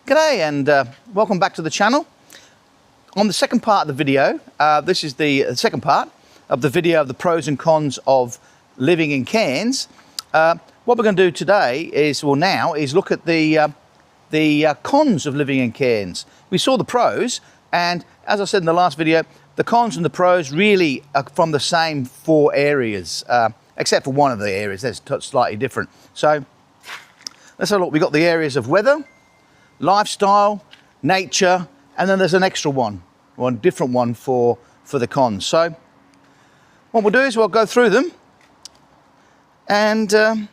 G'day and welcome back to the channel. On the second part of the video, this is the second part of the video of the pros and cons of living in Cairns. What we're going to do today is, well now, is look at the cons of living in Cairns. We saw the pros, and as I said in the last video, the cons and the pros really are from the same four areas, except for one of the areas that's slightly different. So let's have a look. We've got the areas of weather, lifestyle, nature, and then there's an extra one different one for the cons. So what we'll do is we'll go through them, and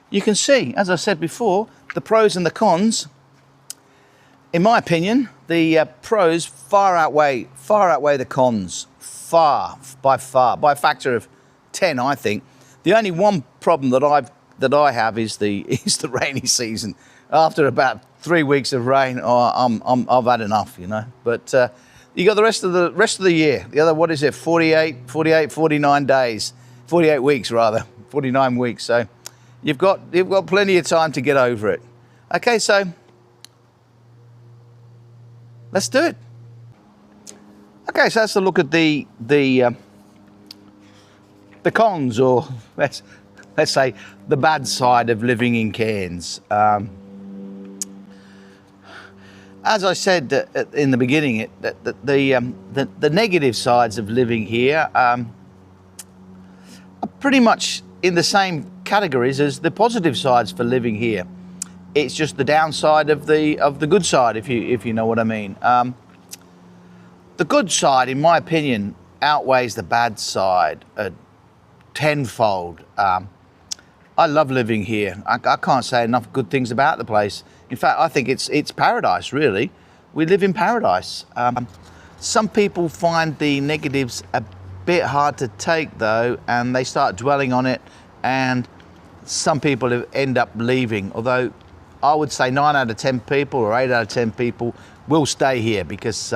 you can see, as I said before, the pros and the cons. In my opinion, the pros far outweigh the cons, by a factor of 10, I think. The only one problem that I have is the rainy season. After about 3 weeks of rain, I've had enough, you know. But you got the rest of the year. The other, what is it, 49 days, 48 weeks rather, 49 weeks. So you've got plenty of time to get over it. Okay, so let's do it. Okay, so let's look at the cons, or let's say the bad side of living in Cairns. As I said in the beginning, the negative sides of living here are pretty much in the same categories as the positive sides for living here. It's just the downside of the good side, if you know what I mean. The good side, in my opinion, outweighs the bad side tenfold. I love living here. I can't say enough good things about the place. In fact, I think it's paradise, really. We live in paradise. Some people find the negatives a bit hard to take, though, and they start dwelling on it, and some people end up leaving. Although I would say 9 out of 10 people, or 8 out of 10 people, will stay here because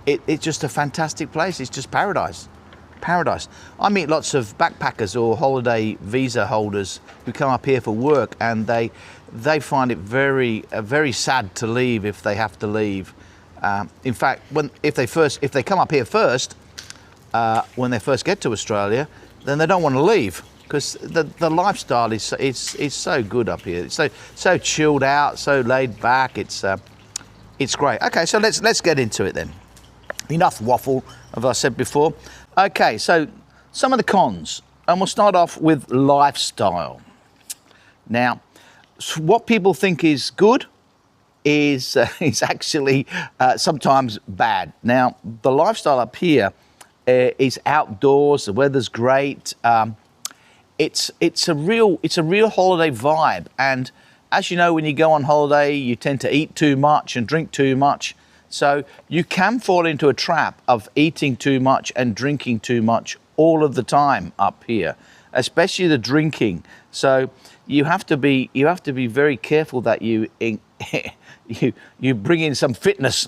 it's just a fantastic place. It's just paradise. Paradise. I meet lots of backpackers or holiday visa holders who come up here for work, and they find it very sad to leave if they have to leave. In fact, if they come up here first, when they first get to Australia, then they don't want to leave because the lifestyle is so good up here. It's so chilled out, so laid back. It's great. Okay, so let's get into it then. Enough waffle, as I said before. Okay, so some of the cons, and we'll start off with lifestyle. Now, what people think is good is actually sometimes bad. Now, the lifestyle up here is outdoors. The weather's great. It's a real holiday vibe. And as you know, when you go on holiday, you tend to eat too much and drink too much. So you can fall into a trap of eating too much and drinking too much all of the time up here, especially the drinking. So you have to be very careful that you bring in some fitness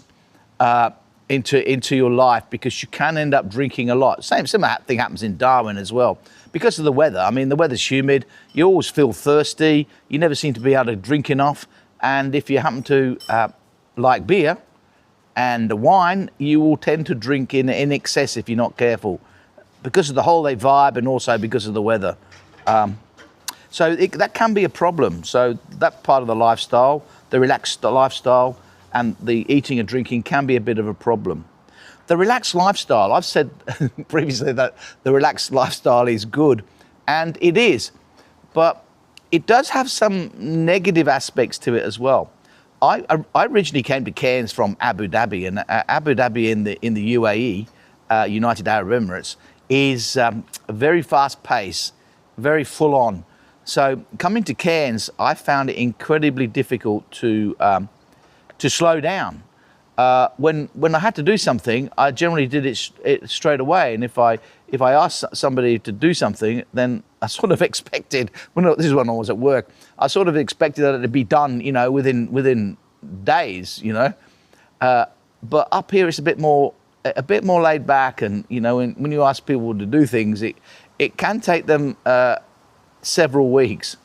into your life, because you can end up drinking a lot. Same thing happens in Darwin as well, because of the weather. I mean, the weather's humid. You always feel thirsty. You never seem to be able to drink enough. And if you happen to like beer and wine, you will tend to drink in excess if you're not careful, because of the holiday vibe and also because of the weather. So that can be a problem. So that part of the lifestyle, the relaxed lifestyle, and the eating and drinking can be a bit of a problem. The relaxed lifestyle, I've said previously that the relaxed lifestyle is good, and it is, but it does have some negative aspects to it as well. I originally came to Cairns from Abu Dhabi, and Abu Dhabi in the UAE, United Arab Emirates, is a very fast pace, very full on. So coming to Cairns, I found it incredibly difficult to slow down. When I had to do something, I generally did it straight away, and if I asked somebody to do something, then I sort of expected, this is when I was at work, I sort of expected that it to be done, you know, within days, you know. But up here it's a bit more laid back, and you know, when you ask people to do things, it can take them several weeks.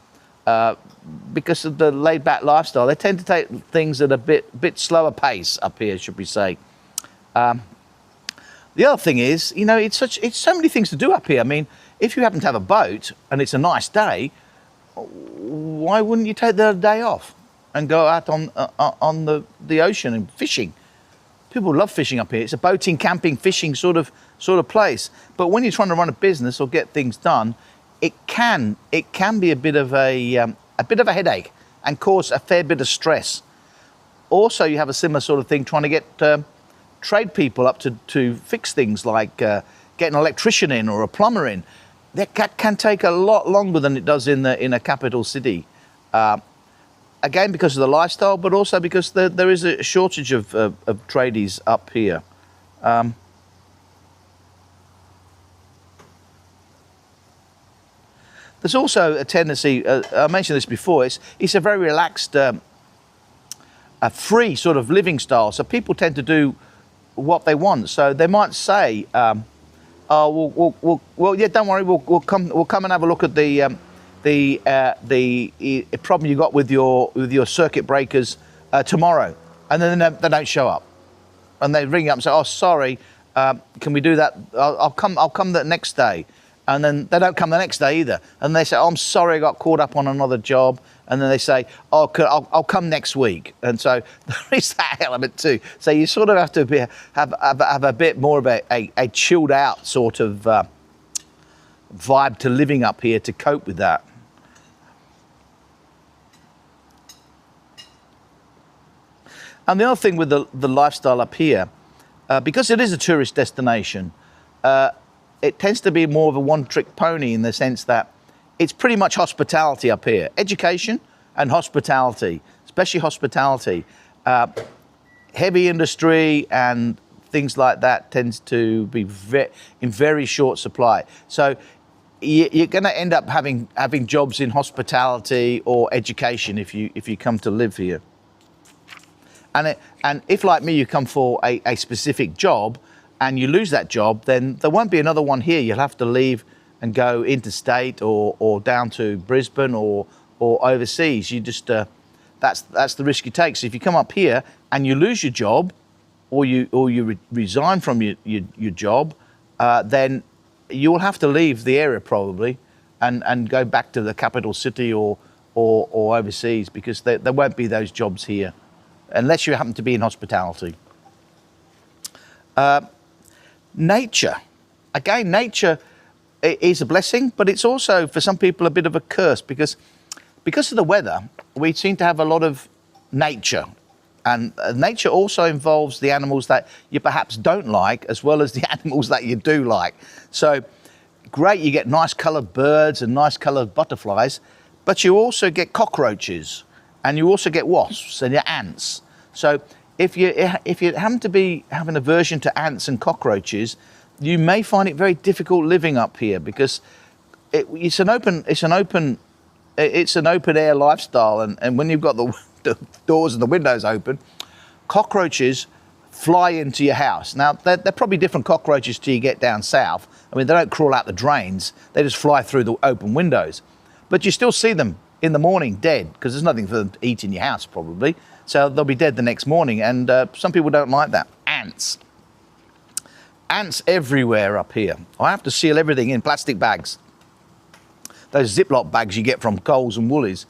because of the laid-back lifestyle. They tend to take things at a bit slower pace up here, should we say. The other thing is, you know, it's so many things to do up here. I mean, if you happen to have a boat and it's a nice day, why wouldn't you take the day off and go out on the ocean and fishing? People love fishing up here. It's a boating, camping, fishing sort of place. But when you're trying to run a business or get things done, it can be a bit of a headache and cause a fair bit of stress. Also, you have a similar sort of thing trying to get trade people up to fix things like getting an electrician in or a plumber in. That can take a lot longer than it does in a capital city. Again, because of the lifestyle, but also because there is a shortage of tradies up here. There's also a tendency, I mentioned this before, it's a very relaxed, a free sort of living style. So people tend to do what they want. So they might say, "Oh, well, yeah, don't worry, we'll come and have a look at the problem you got with your circuit breakers tomorrow," and then they don't show up, and they ring up and say, "Oh, sorry, can we do that? I'll come the next day," and then they don't come the next day either, and they say, "Oh, I'm sorry, I got caught up on another job," and then they say, "Oh, I'll come next week," and so there is that element too. So you sort of have to have a bit more of a chilled out sort of vibe to living up here to cope with that. And the other thing with the lifestyle up here, because it is a tourist destination, it tends to be more of a one-trick pony in the sense that it's pretty much hospitality up here. Education and hospitality, especially hospitality. Heavy industry and things like that tends to be in very short supply. So you're going to end up having jobs in hospitality or education if you come to live here. And if, like me, you come for a specific job and you lose that job, then there won't be another one here. You'll have to leave and go interstate or down to Brisbane or overseas. You just that's the risk you take. So if you come up here and you lose your job or you resign from your job, then you'll have to leave the area probably and go back to the capital city or overseas, because there won't be those jobs here unless you happen to be in hospitality. Nature. Again, nature is a blessing, but it's also, for some people, a bit of a curse, because of the weather, we seem to have a lot of nature. And nature also involves the animals that you perhaps don't like, as well as the animals that you do like. So, great, you get nice coloured birds and nice coloured butterflies, but you also get cockroaches, and you also get wasps and your ants. So if you happen to be have an aversion to ants and cockroaches, you may find it very difficult living up here, because it's an open air lifestyle, and when you've got the doors and the windows open, cockroaches fly into your house. Now they're probably different cockroaches till you get down south. I mean, they don't crawl out the drains; they just fly through the open windows. But you still see them in the morning dead, because there's nothing for them to eat in your house probably. So they'll be dead the next morning, and some people don't like that. Ants everywhere up here. I have to seal everything in plastic bags. Those Ziploc bags you get from Coles and Woolies,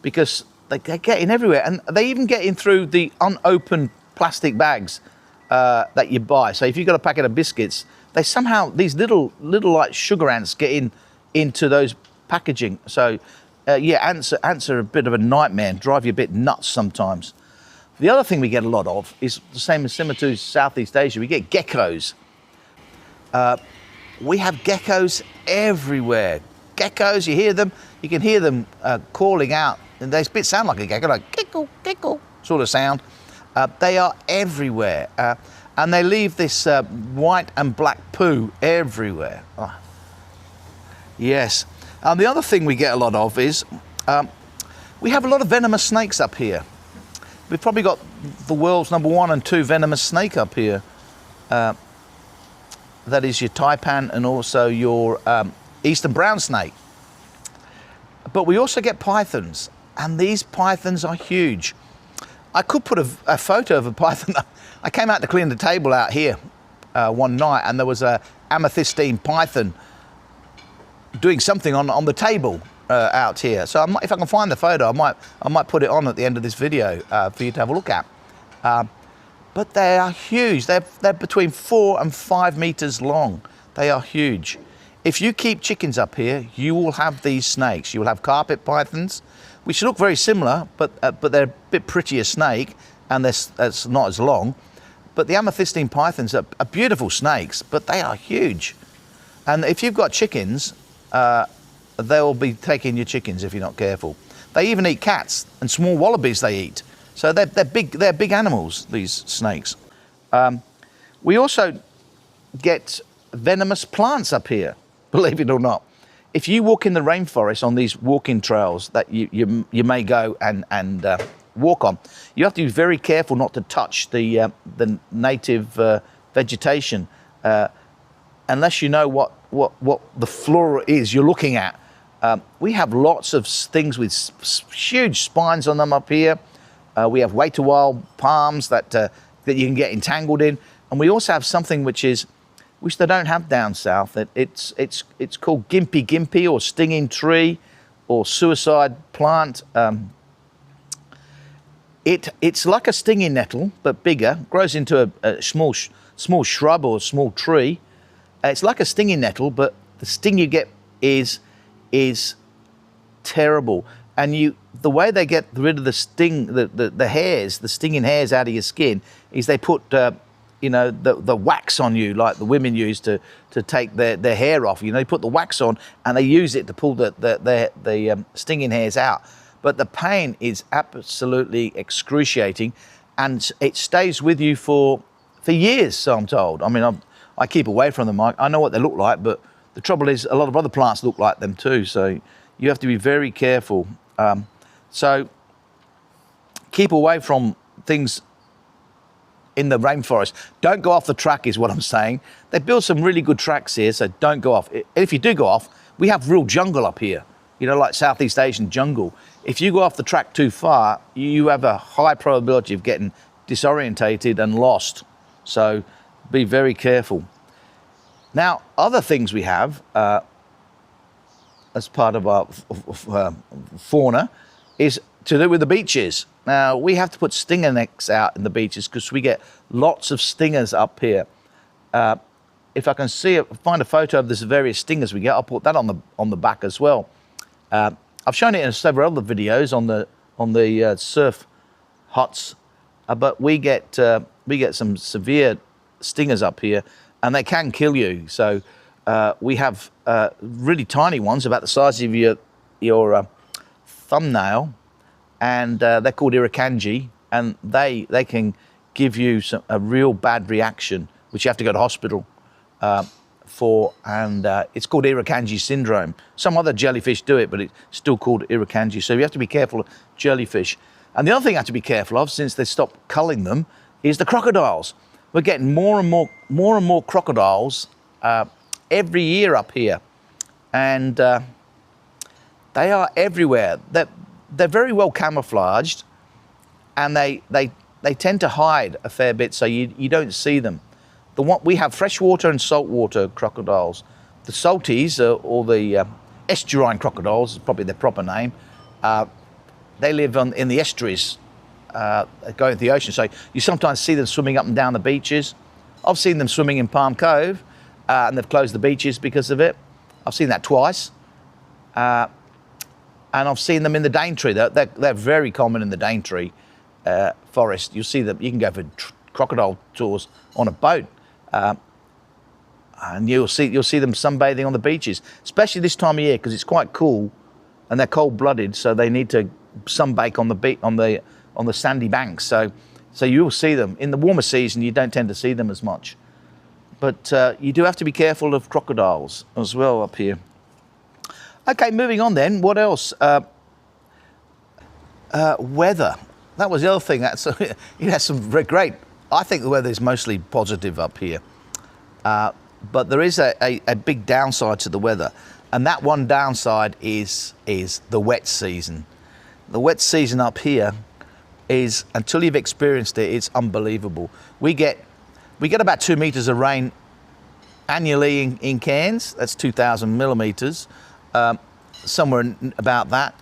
because they get in everywhere, and they even get in through the unopened plastic bags that you buy. So if you've got a packet of biscuits, they somehow, these little like sugar ants get into those packaging. So yeah, ants are a bit of a nightmare and drive you a bit nuts sometimes. The other thing we get a lot of is the same as similar to Southeast Asia. We get geckos. We have geckos everywhere. Geckos, you can hear them calling out, and they sound like a gecko, like gecko, gecko sort of sound. They are everywhere, and they leave this white and black poo everywhere. Oh. Yes. The other thing we get a lot of is we have a lot of venomous snakes up here. We've probably got the world's #1 and 2 venomous snake up here. That is your taipan and also your eastern brown snake. But we also get pythons, and these pythons are huge. I could put a photo of a python. I came out to clean the table out here one night, and there was a amethystine python doing something on the table out here. So if I can find the photo, I might put it on at the end of this video for you to have a look at. But they are huge. They're between 4 and 5 meters long. They are huge. If you keep chickens up here, you will have these snakes. You will have carpet pythons, which look very similar, but they're a bit prettier snake, and they're not as long. But the amethystine pythons are beautiful snakes, but they are huge. And if you've got chickens, they'll be taking your chickens if you're not careful. They even eat cats, and small wallabies they eat. So they're big animals, these snakes. We also get venomous plants up here, believe it or not. If you walk in the rainforest on these walking trails that you may go and walk on, you have to be very careful not to touch the native vegetation unless you know what the flora is you're looking at. We have lots of things with huge spines on them up here. We have wait-a-while palms that you can get entangled in, and we also have something which they don't have down south. It's called gimpy or stinging tree or suicide plant. It's like a stinging nettle but bigger. Grows into a small shrub or small tree. It's like a stinging nettle, but the sting you get is terrible. And the way they get rid of the sting, the hairs, the stinging hairs out of your skin, is they put the wax on you, like the women use to take their hair off. They put the wax on and they use it to pull the stinging hairs out. But the pain is absolutely excruciating, and it stays with you for years, so I'm told. I mean, I keep away from them. I know what they look like, but the trouble is a lot of other plants look like them too. So you have to be very careful. So keep away from things in the rainforest. Don't go off the track is what I'm saying. They build some really good tracks here, so don't go off. If you do go off, we have real jungle up here, like Southeast Asian jungle. If you go off the track too far, you have a high probability of getting disorientated and lost. So be very careful. Now, other things we have as part of our fauna is to do with the beaches. Now, we have to put stinger nets out in the beaches because we get lots of stingers up here. If I can find a photo of the various stingers we get, I'll put that on the back as well. I've shown it in several other videos on the surf huts, but we get some severe stingers up here, and they can kill you. So we have really tiny ones, about the size of your thumbnail, and they're called irukandji, and they can give you a real bad reaction, which you have to go to hospital for, and it's called irukandji syndrome. Some other jellyfish do it, but it's still called irukandji. So you have to be careful of jellyfish. And the other thing you have to be careful of, since they stopped culling them, is the crocodiles. We're getting more and more crocodiles every year up here, and they are everywhere. They're very well camouflaged, and they tend to hide a fair bit, so you don't see them. We have freshwater and saltwater crocodiles. The salties, or the estuarine crocodiles, is probably their proper name. They live in the estuaries, going to the ocean. So you sometimes see them swimming up and down the beaches. I've seen them swimming in Palm Cove, and they've closed the beaches because of it. I've seen that twice. And I've seen them in the Daintree. They're very common in the Daintree forest. You'll see them. You can go for crocodile tours on a boat, and you'll see them sunbathing on the beaches, especially this time of year because it's quite cool, and they're cold-blooded, so they need to sunbake on the sandy banks. So you'll see them in the warmer season. You don't tend to see them as much, but you do have to be careful of crocodiles as well up here. Okay, moving on then. What else? Weather. That was the other thing. You had some very great. I think the weather is mostly positive up here, but there is a big downside to the weather. And that one downside is the wet season. The wet season up here is, until you've experienced it, it's unbelievable. We get about 2 meters of rain annually in Cairns. That's 2,000 millimeters, somewhere about that.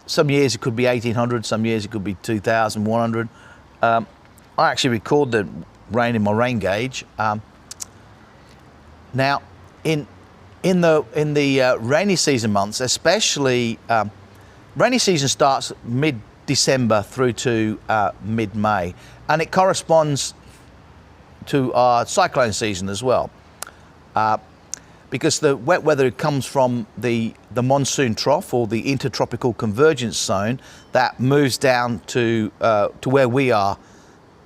Some years it could be 1,800, some years it could be 2,100. I actually record the rain in my rain gauge. Now, in the rainy season months, especially, rainy season starts mid-December through to mid-May, and it corresponds to our cyclone season as well, because the wet weather comes from the monsoon trough, or the intertropical convergence zone, that moves down to where we are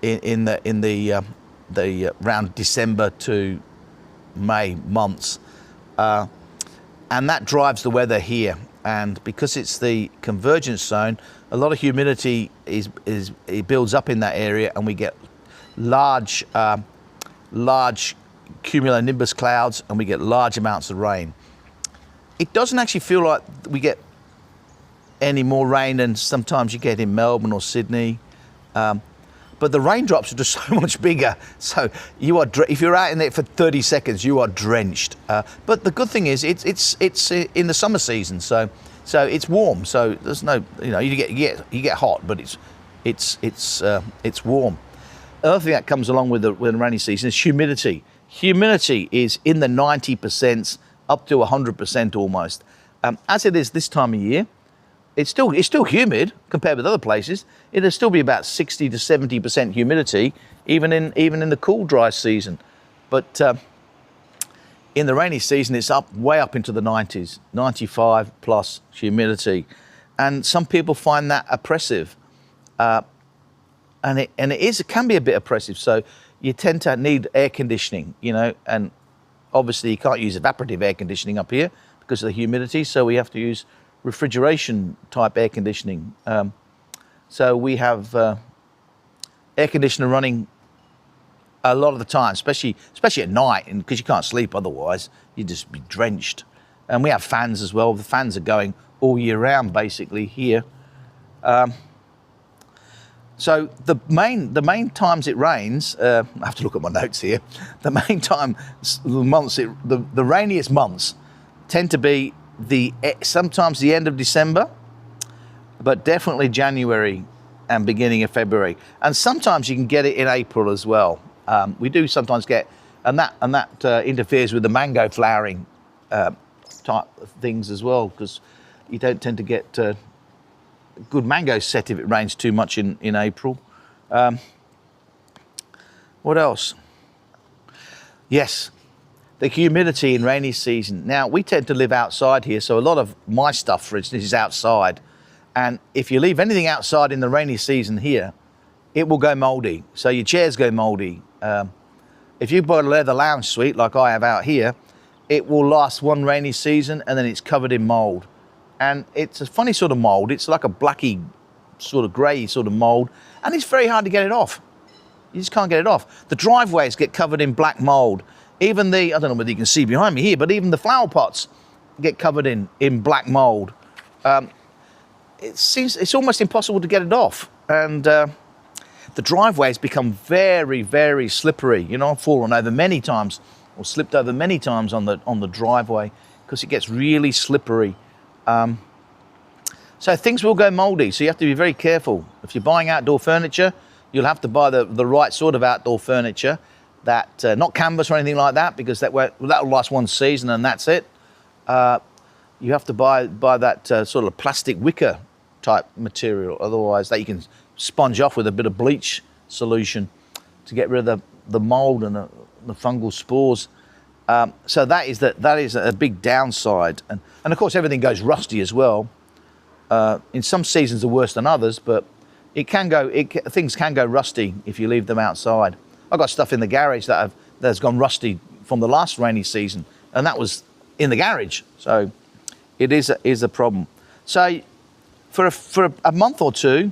in the around December to May months, and that drives the weather here. And because it's the convergence zone, a lot of humidity it builds up in that area, and we get large cumulonimbus clouds, and we get large amounts of rain. It doesn't actually feel like we get any more rain than sometimes you get in Melbourne or Sydney, but the raindrops are just so much bigger. So if you're out in it for 30 seconds, you are drenched. But the good thing is it's in the summer season, so it's warm. So there's no, you get hot, but it's warm. Another thing that comes along with the rainy season is humidity. Humidity is in the 90% up to 100% almost. As it is this time of year, it's still humid compared with other places. It'll still be about 60 to 70% humidity, even in the cool, dry season. But in the rainy season, it's way up into the 90s, 95 plus humidity, and some people find that oppressive. And it can be a bit oppressive. So you tend to need air conditioning, and obviously you can't use evaporative air conditioning up here because of the humidity. So we have to use refrigeration type air conditioning. So we have air conditioner running a lot of the time, especially at night, and because you can't sleep otherwise, you'd just be drenched. And we have fans as well. The fans are going all year round basically here. So the main times it rains, I have to look at my notes here. The main time, the rainiest months tend to be sometimes the end of December, but definitely January and beginning of February. And sometimes you can get it in April as well. We do sometimes get, and that interferes with the mango flowering type of things as well, because you don't tend to get good mango set if it rains too much in April. What else? Yes, the humidity in rainy season. Now, we tend to live outside here, so a lot of my stuff, for instance, is outside. And if you leave anything outside in the rainy season here, it will go mouldy. So your chairs go mouldy. If you buy a leather lounge suite like I have out here, it will last one rainy season and then it's covered in mould. And it's a funny sort of mould. It's like a blacky sort of grey sort of mould, and it's very hard to get it off. You just can't get it off. The driveways get covered in black mould. Even I don't know whether you can see behind me here, but even the flower pots get covered in black mould. It's almost impossible to get it off. And the driveways become very, very slippery. I've fallen over many times, or slipped over many times on the driveway, because it gets really slippery. So things will go mouldy, so you have to be very careful. If you're buying outdoor furniture, you'll have to buy the right sort of outdoor furniture, that not canvas or anything like that, because that will last one season and that's it. You have to buy that sort of plastic wicker type material, otherwise that you can sponge off with a bit of bleach solution to get rid of the mould and the fungal spores. So that is a big downside, and of course everything goes rusty as well. In some seasons are worse than others, but things can go rusty if you leave them outside. I've got stuff in the garage that's gone rusty from the last rainy season, and that was in the garage. So it is a problem. So for a month or two,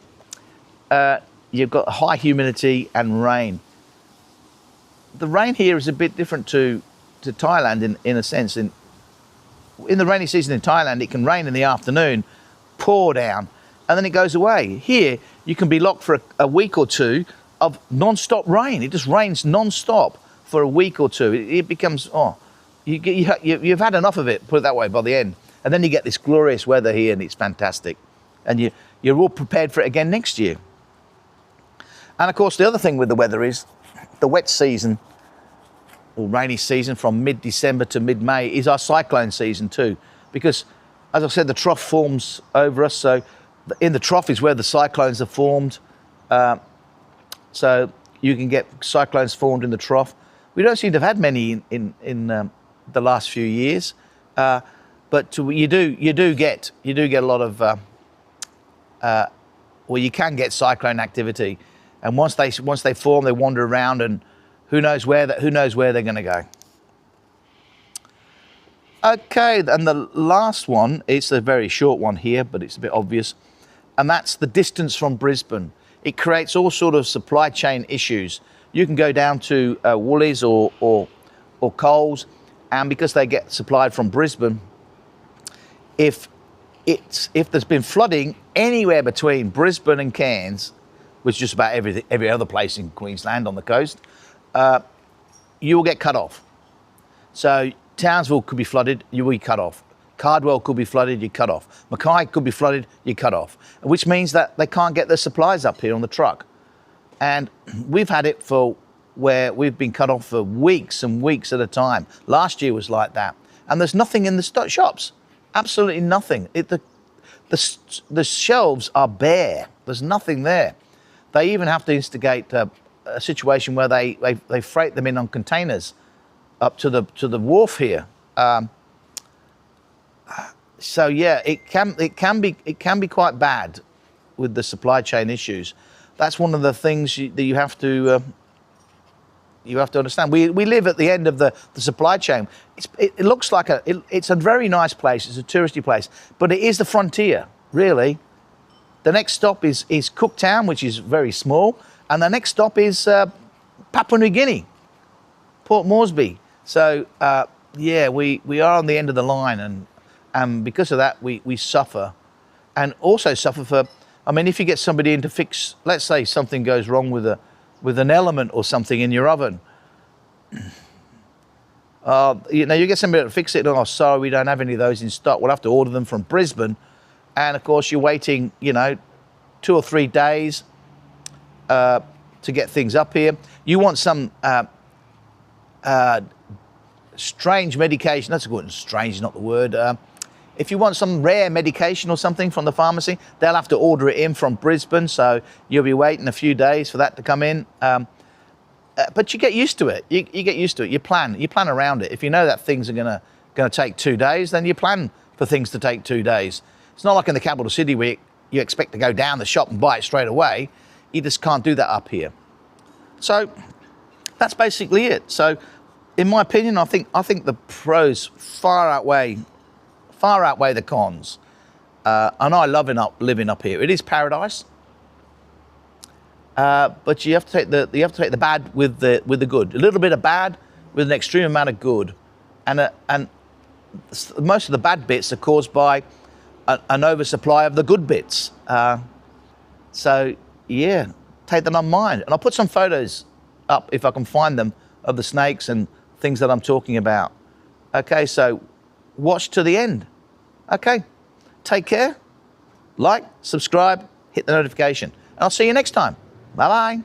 you've got high humidity and rain. The rain here is a bit different to Thailand in a sense. in the rainy season in Thailand, it can rain in the afternoon, pour down, and then it goes away. Here, you can be locked for a week or two of non-stop rain. It just rains non-stop for a week or two. It becomes, you've had enough of it, put it that way, by the end. And then you get this glorious weather here, and it's fantastic. And you're all prepared for it again next year. And of course, the other thing with the weather is the wet season, or rainy season from mid-December to mid-May is our cyclone season too. Because, as I said, the trough forms over us. So in the trough is where the cyclones are formed. So you can get cyclones formed in the trough. We don't seem to have had many in the last few years. But you do get a lot of, well, you can get cyclone activity. And once they form, they wander around, and who knows where they're going to go. Okay, and the last one, it's a very short one here, but it's a bit obvious, and that's the distance from Brisbane. It creates all sort of supply chain issues. You can go down to Woolies or Coles, and because they get supplied from Brisbane, if there's been flooding anywhere between Brisbane and Cairns, which is just about every other place in Queensland on the coast, you will get cut off. So Townsville could be flooded, you will be cut off. Cardwell could be flooded, you're cut off. Mackay could be flooded, you're cut off. Which means that they can't get their supplies up here on the truck. And we've had it for where we've been cut off for weeks and weeks at a time. Last year was like that. And there's nothing in the shops. Absolutely nothing. The shelves are bare. There's nothing there. They even have to instigate a situation where they freight them in on containers up to the wharf here. So yeah, it can be quite bad with the supply chain issues. That's one of the things that you have to understand. We live at the end of the supply chain. It looks like it's a very nice place. It's a touristy place, but it is the frontier, really. The next stop is Cooktown, which is very small, and the next stop is Papua New Guinea, Port Moresby. So yeah, we are on the end of the line, and because of that, we suffer, and also suffer for. I mean, if you get somebody in to fix, let's say something goes wrong with an element or something in your oven, you get somebody to fix it. Oh, sorry, we don't have any of those in stock. We'll have to order them from Brisbane. And of course, you're waiting, 2 or 3 days to get things up here. You want some strange medication. That's good. Strange is not the word. If you want some rare medication or something from the pharmacy, they'll have to order it in from Brisbane. So you'll be waiting a few days for that to come in. But you get used to it. You get used to it. You plan around it. If you know that things are going to take 2 days, then you plan for things to take 2 days. It's not like in the capital city where you expect to go down the shop and buy it straight away. You just can't do that up here. So that's basically it. So in my opinion, I think the pros far outweigh the cons. And I love living up here. It is paradise. But you have to take the bad with the good. A little bit of bad with an extreme amount of good, and most of the bad bits are caused by an oversupply of the good bits. So yeah, take that on mind. And I'll put some photos up if I can find them of the snakes and things that I'm talking about. Okay, so watch to the end. Okay, take care. Like, subscribe, hit the notification, and I'll see you next time. Bye-bye.